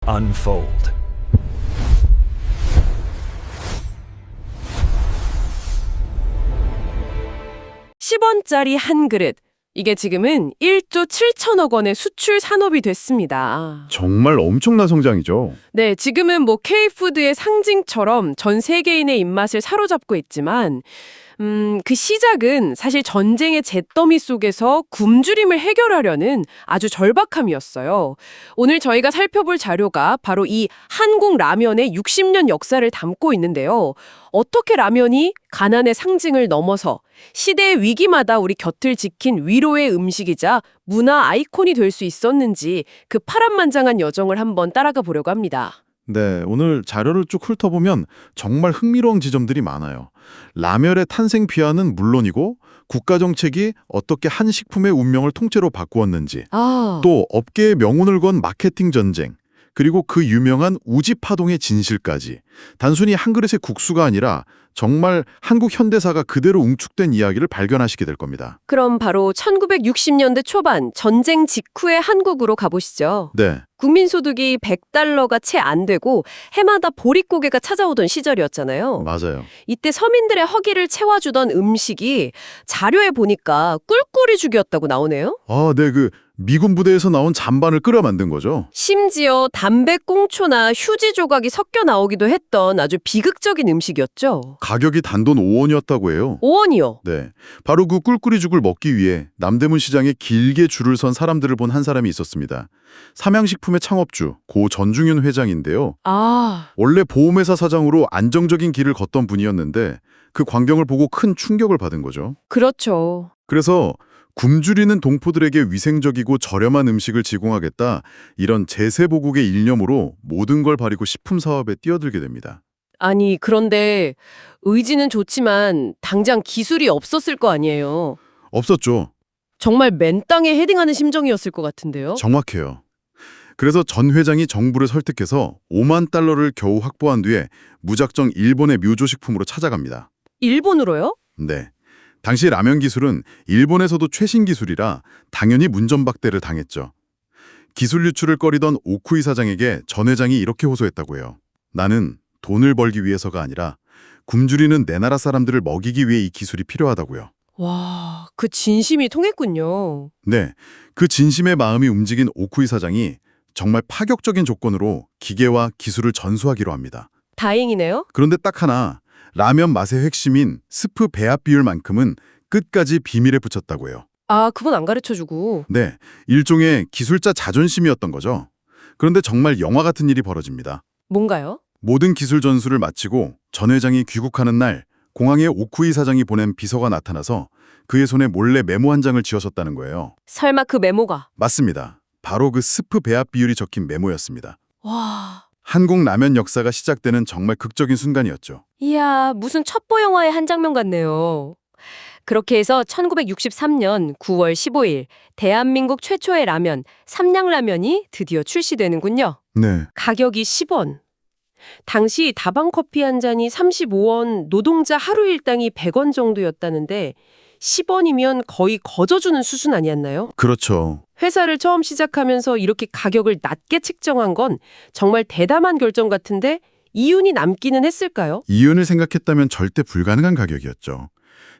unfold. (10원짜리) 한 그릇. 이게 지금은 1조 7천억 원의 수출 산업이 됐습니다. 정말 엄청난 성장이죠. 네, 지금은 K푸드의 상징처럼 전 세계인의 입맛을 사로잡고 있지만 그 시작은 사실 전쟁의 잿더미 속에서 굶주림을 해결하려는 아주 절박함이었어요. 오늘 저희가 살펴볼 자료가 바로 이 한국 라면의 60년 역사를 담고 있는데요. 어떻게 라면이 가난의 상징을 넘어서 시대의 위기마다 우리 곁을 지킨 위로의 음식이자 문화 아이콘이 될 수 있었는지 그 파란만장한 여정을 한번 따라가 보려고 합니다. 네, 오늘 자료를 쭉 훑어보면 정말 흥미로운 지점들이 많아요. 라면의 탄생 비화는 물론이고 국가 정책이 어떻게 한 식품의 운명을 통째로 바꾸었는지, 또 업계의 명운을 건 마케팅 전쟁, 그리고 그 유명한 우지파동의 진실까지 단순히 한 그릇의 국수가 아니라 정말 한국 현대사가 그대로 웅축된 이야기를 발견하시게 될 겁니다. 그럼 바로 1960년대 초반 전쟁 직후의 한국으로 가보시죠. 네, 국민소득이 100달러가 채 안 되고 해마다 보릿고개가 찾아오던 시절이었잖아요. 맞아요. 이때 서민들의 허기를 채워주던 음식이 자료에 보니까 꿀꿀이죽이었다고 나오네요. 아, 네, 미군 부대에서 나온 잔반을 끓여 만든 거죠. 심지어 담배꽁초나 휴지 조각이 섞여 나오기도 했던 아주 비극적인 음식이었죠. 가격이 단돈 5원이었다고 해요. 5원이요? 네, 바로 그 꿀꿀이죽을 먹기 위해 남대문 시장에 길게 줄을 선 사람들을 본 한 사람이 있었습니다. 삼양식품의 창업주 고 전중윤 회장인데요. 원래 보험회사 사장으로 안정적인 길을 걷던 분이었는데 그 광경을 보고 큰 충격을 받은 거죠. 그렇죠. 그래서 굶주리는 동포들에게 위생적이고 저렴한 음식을 제공하겠다, 이런 제세보국의 일념으로 모든 걸 버리고 식품 사업에 뛰어들게 됩니다. 아니, 그런데 의지는 좋지만 당장 기술이 없었을 거 아니에요. 없었죠. 정말 맨땅에 헤딩하는 심정이었을 것 같은데요. 정확해요. 그래서 전 회장이 정부를 설득해서 5만 달러를 겨우 확보한 뒤에 무작정 일본의 묘조식품으로 찾아갑니다. 일본으로요? 네. 당시 라면 기술은 일본에서도 최신 기술이라 당연히 문전박대를 당했죠. 기술 유출을 꺼리던 오쿠이 사장에게 전 회장이 이렇게 호소했다고 해요. 나는 돈을 벌기 위해서가 아니라 굶주리는 내 나라 사람들을 먹이기 위해 이 기술이 필요하다고요. 와, 그 진심이 통했군요. 네, 그 진심의 마음이 움직인 오쿠이 사장이 정말 파격적인 조건으로 기계와 기술을 전수하기로 합니다. 다행이네요. 그런데 딱 하나, 라면 맛의 핵심인 스프 배합 비율만큼은 끝까지 비밀에 붙였다고 해요. 아, 그건 안 가르쳐주고. 네, 일종의 기술자 자존심이었던 거죠. 그런데 정말 영화 같은 일이 벌어집니다. 뭔가요? 모든 기술 전수를 마치고 전 회장이 귀국하는 날, 공항에 오쿠이 사장이 보낸 비서가 나타나서 그의 손에 몰래 메모 한 장을 쥐어줬다는 거예요. 설마 그 메모가. 맞습니다. 바로 그 스프 배합 비율이 적힌 메모였습니다. 와, 한국 라면 역사가 시작되는 정말 극적인 순간이었죠. 이야, 무슨 첩보 영화의 한 장면 같네요. 그렇게 해서 1963년 9월 15일 대한민국 최초의 라면, 삼양라면이 드디어 출시되는군요. 네, 가격이 10원. 당시 다방 커피 한 잔이 35원, 노동자 하루 일당이 100원 정도였다는데 10원이면 거의 거저주는 수준 아니었나요? 그렇죠. 회사를 처음 시작하면서 이렇게 가격을 낮게 책정한 건 정말 대담한 결정 같은데 이윤이 남기는 했을까요? 이윤을 생각했다면 절대 불가능한 가격이었죠.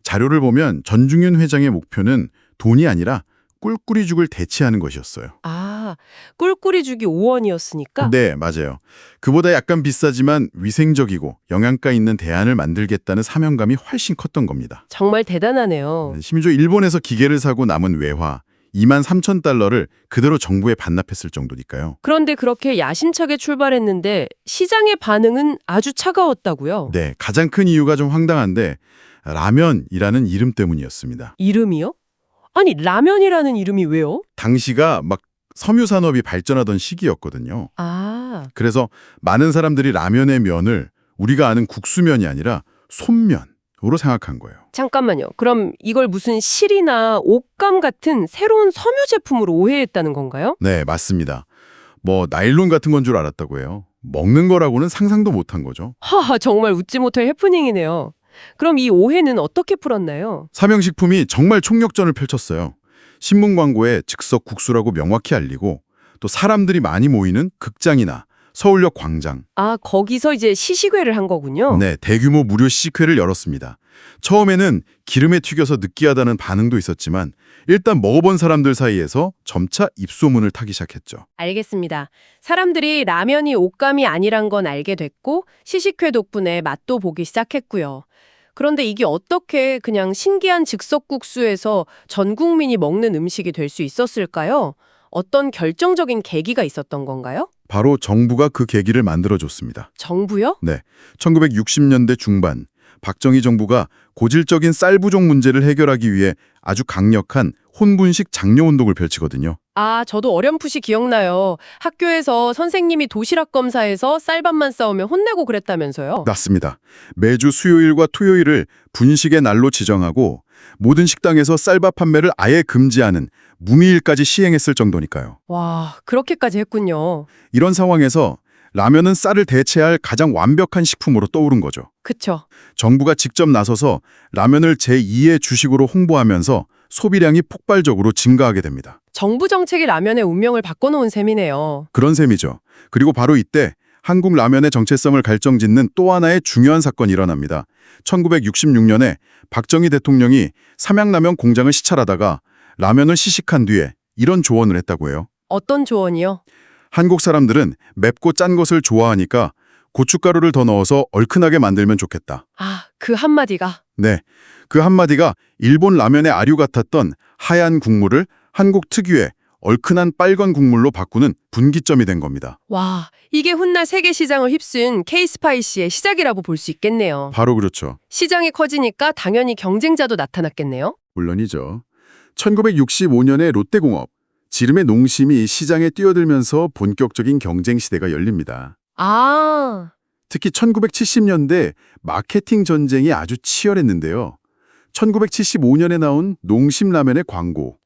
자료를 보면 전중윤 회장의 목표는 돈이 아니라 꿀꿀이죽을 대체하는 것이었어요. 아, 꿀꿀이죽이 5원이었으니까? 네, 맞아요. 그보다 약간 비싸지만 위생적이고 영양가 있는 대안을 만들겠다는 사명감이 훨씬 컸던 겁니다. 정말 대단하네요. 심지어 일본에서 기계를 사고 남은 외화 23,000달러를 그대로 정부에 반납했을 정도니까요. 그런데 그렇게 야심차게 출발했는데 시장의 반응은 아주 차가웠다고요? 네, 가장 큰 이유가 좀 황당한데 라면이라는 이름 때문이었습니다. 이름이요? 아니, 라면이라는 이름이 왜요? 당시가 막 섬유산업이 발전하던 시기였거든요. 아, 그래서 많은 사람들이 라면의 면을 우리가 아는 국수면이 아니라 손면으로 생각한 거예요. 잠깐만요. 그럼 이걸 무슨 실이나 옷감 같은 새로운 섬유 제품으로 오해했다는 건가요? 네, 맞습니다. 나일론 같은 건 줄 알았다고 해요. 먹는 거라고는 상상도 못한 거죠. 하하, 정말 웃지 못할 해프닝이네요. 그럼 이 오해는 어떻게 풀었나요? 삼양식품이 정말 총력전을 펼쳤어요. 신문 광고에 즉석 국수라고 명확히 알리고 또 사람들이 많이 모이는 극장이나 서울역 광장. 아, 거기서 이제 시식회를 한 거군요. 네, 대규모 무료 시식회를 열었습니다. 처음에는 기름에 튀겨서 느끼하다는 반응도 있었지만 일단 먹어본 사람들 사이에서 점차 입소문을 타기 시작했죠. 알겠습니다. 사람들이 라면이 옷감이 아니란 건 알게 됐고 시식회 덕분에 맛도 보기 시작했고요. 그런데 이게 어떻게 그냥 신기한 즉석국수에서 전 국민이 먹는 음식이 될 수 있었을까요? 어떤 결정적인 계기가 있었던 건가요? 바로 정부가 그 계기를 만들어줬습니다. 정부요? 네, 1960년대 중반 박정희 정부가 고질적인 쌀 부족 문제를 해결하기 위해 아주 강력한 혼분식 장려운동을 펼치거든요. 아, 저도 어렴풋이 기억나요. 학교에서 선생님이 도시락 검사해서 쌀밥만 싸우면 혼내고 그랬다면서요? 맞습니다. 매주 수요일과 토요일을 분식의 날로 지정하고 모든 식당에서 쌀밥 판매를 아예 금지하는 무미일까지 시행했을 정도니까요. 와, 그렇게까지 했군요. 이런 상황에서 라면은 쌀을 대체할 가장 완벽한 식품으로 떠오른 거죠. 그쵸. 정부가 직접 나서서 라면을 제2의 주식으로 홍보하면서 소비량이 폭발적으로 증가하게 됩니다. 정부 정책이 라면의 운명을 바꿔놓은 셈이네요. 그런 셈이죠. 그리고 바로 이때 한국 라면의 정체성을 결정짓는 또 하나의 중요한 사건이 일어납니다. 1966년에 박정희 대통령이 삼양라면 공장을 시찰하다가 라면을 시식한 뒤에 이런 조언을 했다고 해요. 어떤 조언이요? 한국 사람들은 맵고 짠 것을 좋아하니까 고춧가루를 더 넣어서 얼큰하게 만들면 좋겠다. 아, 그 한마디가. 네, 그 한마디가 일본 라면의 아류 같았던 하얀 국물을 한국 특유의 얼큰한 빨간 국물로 바꾸는 분기점이 된 겁니다. 와, 이게 훗날 세계 시장을 휩쓴 K-스파이시의 시작이라고 볼 수 있겠네요. 바로 그렇죠. 시장이 커지니까 당연히 경쟁자도 나타났겠네요. 물론이죠. 1965년에 롯데공업, 지름의 농심이 시장에 뛰어들면서 본격적인 경쟁 시대가 열립니다. 아, 특히 1970년대 마케팅 전쟁이 아주 치열했는데요. 1975년에 나온 농심라면의 광고.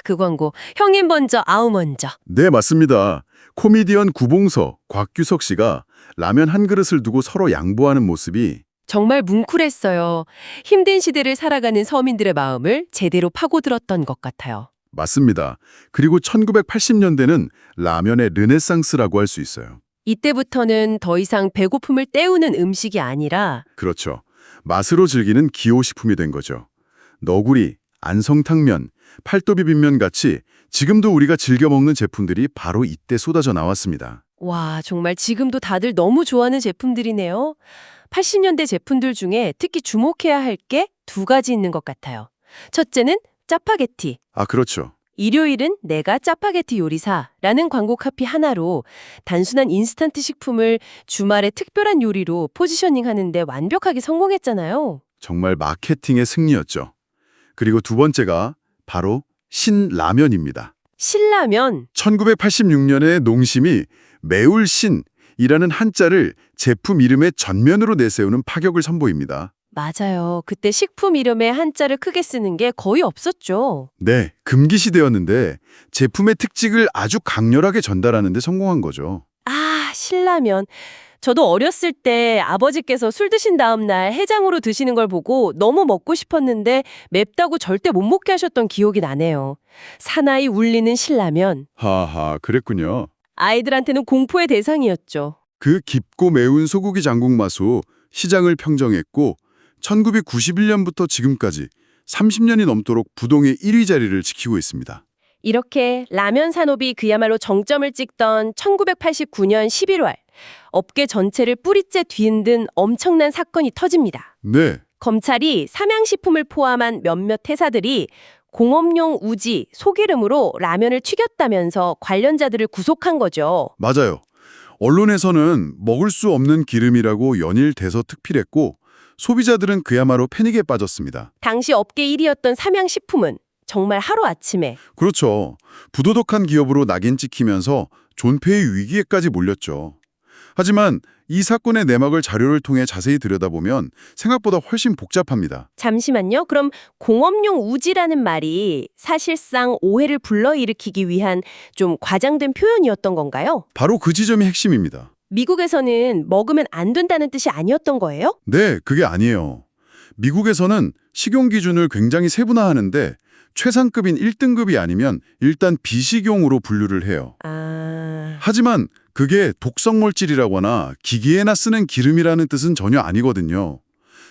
그 광고. 형님 먼저, 아우 먼저. 네, 맞습니다. 코미디언 구봉서, 곽규석 씨가 라면 한 그릇을 두고 서로 양보하는 모습이 정말 뭉클했어요. 힘든 시대를 살아가는 서민들의 마음을 제대로 파고들었던 것 같아요. 맞습니다. 그리고 1980년대는 라면의 르네상스라고 할 수 있어요. 이때부터는 더 이상 배고픔을 때우는 음식이 아니라 그렇죠. 맛으로 즐기는 기호식품이 된 거죠. 너구리, 안성탕면, 팔도비빔면 같이 지금도 우리가 즐겨 먹는 제품들이 바로 이때 쏟아져 나왔습니다. 와, 정말 지금도 다들 너무 좋아하는 제품들이네요. 80년대 제품들 중에 특히 주목해야 할 게 두 가지 있는 것 같아요. 첫째는 짜파게티. 아, 그렇죠. 일요일은 내가 짜파게티 요리사라는 광고 카피 하나로 단순한 인스턴트 식품을 주말에 특별한 요리로 포지셔닝하는데 완벽하게 성공했잖아요. 정말 마케팅의 승리였죠. 그리고 두 번째가 바로 신라면입니다. 신라면. 1986년에 농심이 매울 신이라는 한자를 제품 이름의 전면으로 내세우는 파격을 선보입니다. 맞아요. 그때 식품 이름에 한자를 크게 쓰는 게 거의 없었죠. 네, 금기시대였는데 제품의 특징을 아주 강렬하게 전달하는 데 성공한 거죠. 아, 신라면. 저도 어렸을 때 아버지께서 술 드신 다음 날 해장으로 드시는 걸 보고 너무 먹고 싶었는데 맵다고 절대 못 먹게 하셨던 기억이 나네요. 사나이 울리는 신라면. 하하, 그랬군요. 아이들한테는 공포의 대상이었죠. 그 깊고 매운 소고기 장국 맛으로 시장을 평정했고 1991년부터 지금까지 30년이 넘도록 부동의 1위 자리를 지키고 있습니다. 이렇게 라면 산업이 그야말로 정점을 찍던 1989년 11월, 업계 전체를 뿌리째 뒤흔든 엄청난 사건이 터집니다. 네, 검찰이 삼양식품을 포함한 몇몇 회사들이 공업용 우지, 소기름으로 라면을 튀겼다면서 관련자들을 구속한 거죠. 맞아요. 언론에서는 먹을 수 없는 기름이라고 연일 대서특필했고 소비자들은 그야말로 패닉에 빠졌습니다. 당시 업계 1위였던 삼양식품은 정말 하루아침에 그렇죠. 부도덕한 기업으로 낙인 찍히면서 존폐의 위기에까지 몰렸죠. 하지만 이 사건의 내막을 자료를 통해 자세히 들여다보면 생각보다 훨씬 복잡합니다. 잠시만요. 그럼 공업용 우지라는 말이 사실상 오해를 불러일으키기 위한 좀 과장된 표현이었던 건가요? 바로 그 지점이 핵심입니다. 미국에서는 먹으면 안 된다는 뜻이 아니었던 거예요? 네, 그게 아니에요. 미국에서는 식용 기준을 굉장히 세분화하는데 최상급인 1등급이 아니면 일단 비식용으로 분류를 해요. 하지만 그게 독성물질이라거나 기기에나 쓰는 기름이라는 뜻은 전혀 아니거든요.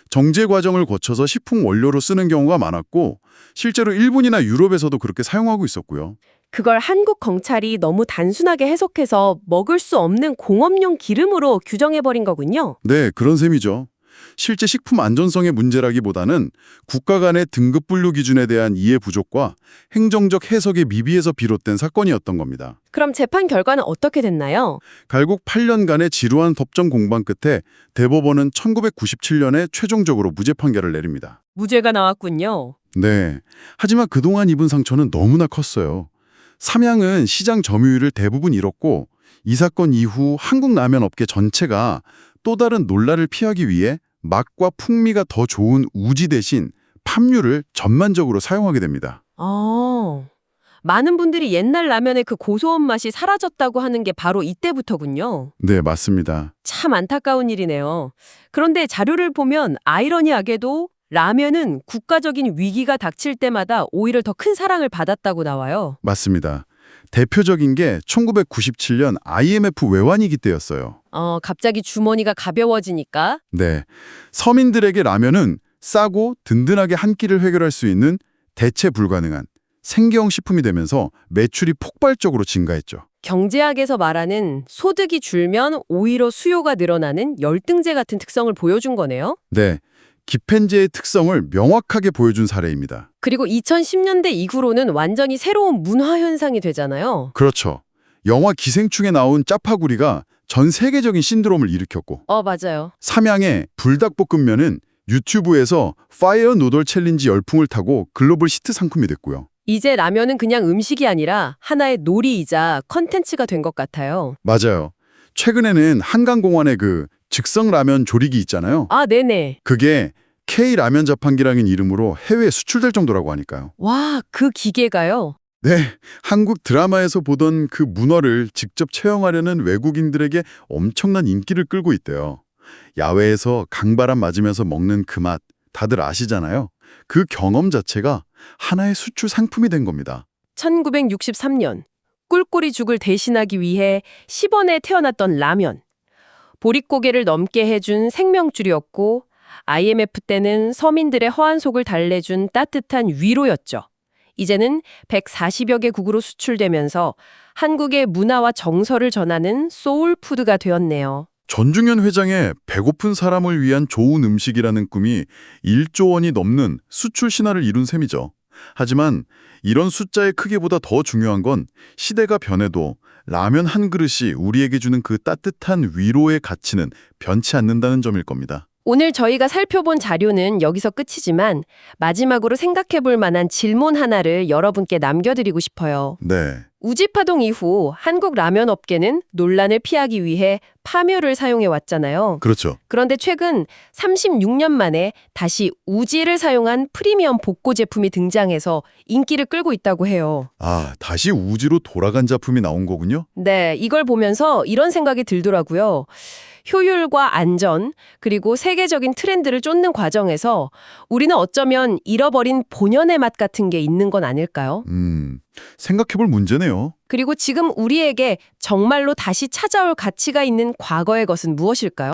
정제 과정을 거쳐서 식품 원료로 쓰는 경우가 많았고 실제로 일본이나 유럽에서도 그렇게 사용하고 있었고요. 그걸 한국 검찰이 너무 단순하게 해석해서 먹을 수 없는 공업용 기름으로 규정해버린 거군요. 네, 그런 셈이죠. 실제 식품 안전성의 문제라기보다는 국가 간의 등급 분류 기준에 대한 이해 부족과 행정적 해석의 미비에서 비롯된 사건이었던 겁니다. 그럼 재판 결과는 어떻게 됐나요? 결국 8년간의 지루한 법정 공방 끝에 대법원은 1997년에 최종적으로 무죄 판결을 내립니다. 무죄가 나왔군요. 네, 하지만 그동안 입은 상처는 너무나 컸어요. 삼양은 시장 점유율을 대부분 잃었고 이 사건 이후 한국 라면 업계 전체가 또 다른 논란을 피하기 위해 맛과 풍미가 더 좋은 우지 대신 팜유를 전만적으로 사용하게 됩니다. 많은 분들이 옛날 라면의 그 고소한 맛이 사라졌다고 하는 게 바로 이때부터군요. 네, 맞습니다. 참 안타까운 일이네요. 그런데 자료를 보면 아이러니하게도 라면은 국가적인 위기가 닥칠 때마다 오히려 더 큰 사랑을 받았다고 나와요. 맞습니다. 대표적인 게 1997년 IMF 외환위기 때였어요. 갑자기 주머니가 가벼워지니까. 네, 서민들에게 라면은 싸고 든든하게 한 끼를 해결할 수 있는 대체 불가능한 생계형 식품이 되면서 매출이 폭발적으로 증가했죠. 경제학에서 말하는 소득이 줄면 오히려 수요가 늘어나는 열등제 같은 특성을 보여준 거네요. 네, 기펜제의 특성을 명확하게 보여준 사례입니다. 그리고 2010년대 이후로는 완전히 새로운 문화 현상이 되잖아요. 그렇죠. 영화 기생충에 나온 짜파구리가 전 세계적인 신드롬을 일으켰고 맞아요. 삼양의 불닭볶음면은 유튜브에서 파이어 누들 챌린지 열풍을 타고 글로벌 히트 상품이 됐고요. 이제 라면은 그냥 음식이 아니라 하나의 놀이이자 컨텐츠가 된 것 같아요. 맞아요. 최근에는 한강공원에 그 즉석 라면 조리기 있잖아요. 네네. 그게 K라면 자판기라는 이름으로 해외에 수출될 정도라고 하니까요. 와, 그 기계가요? 네, 한국 드라마에서 보던 그 문어를 직접 체험하려는 외국인들에게 엄청난 인기를 끌고 있대요. 야외에서 강바람 맞으면서 먹는 그 맛 다들 아시잖아요. 그 경험 자체가 하나의 수출 상품이 된 겁니다. 1963년 꿀꿀이 죽을 대신하기 위해 10원에 태어났던 라면. 보릿고개를 넘게 해준 생명줄이었고 IMF 때는 서민들의 허한 속을 달래준 따뜻한 위로였죠. 이제는 140여 개국으로 수출되면서 한국의 문화와 정서를 전하는 소울푸드가 되었네요. 전중현 회장의 배고픈 사람을 위한 좋은 음식이라는 꿈이 1조 원이 넘는 수출 신화를 이룬 셈이죠. 하지만 이런 숫자의 크기보다 더 중요한 건 시대가 변해도 라면 한 그릇이 우리에게 주는 그 따뜻한 위로의 가치는 변치 않는다는 점일 겁니다. 오늘 저희가 살펴본 자료는 여기서 끝이지만 마지막으로 생각해 볼 만한 질문 하나를 여러분께 남겨드리고 싶어요. 네. 우지파동 이후 한국 라면 업계는 논란을 피하기 위해 파묘를 사용해 왔잖아요. 그렇죠. 그런데 최근 36년 만에 다시 우지를 사용한 프리미엄 복고 제품이 등장해서 인기를 끌고 있다고 해요. 다시 우지로 돌아간 작품이 나온 거군요? 네, 이걸 보면서 이런 생각이 들더라고요. 효율과 안전, 그리고 세계적인 트렌드를 쫓는 과정에서 우리는 어쩌면 잃어버린 본연의 맛 같은 게 있는 건 아닐까요? 생각해볼 문제네요. 그리고 지금 우리에게 정말로 다시 찾아올 가치가 있는 과거의 것은 무엇일까요?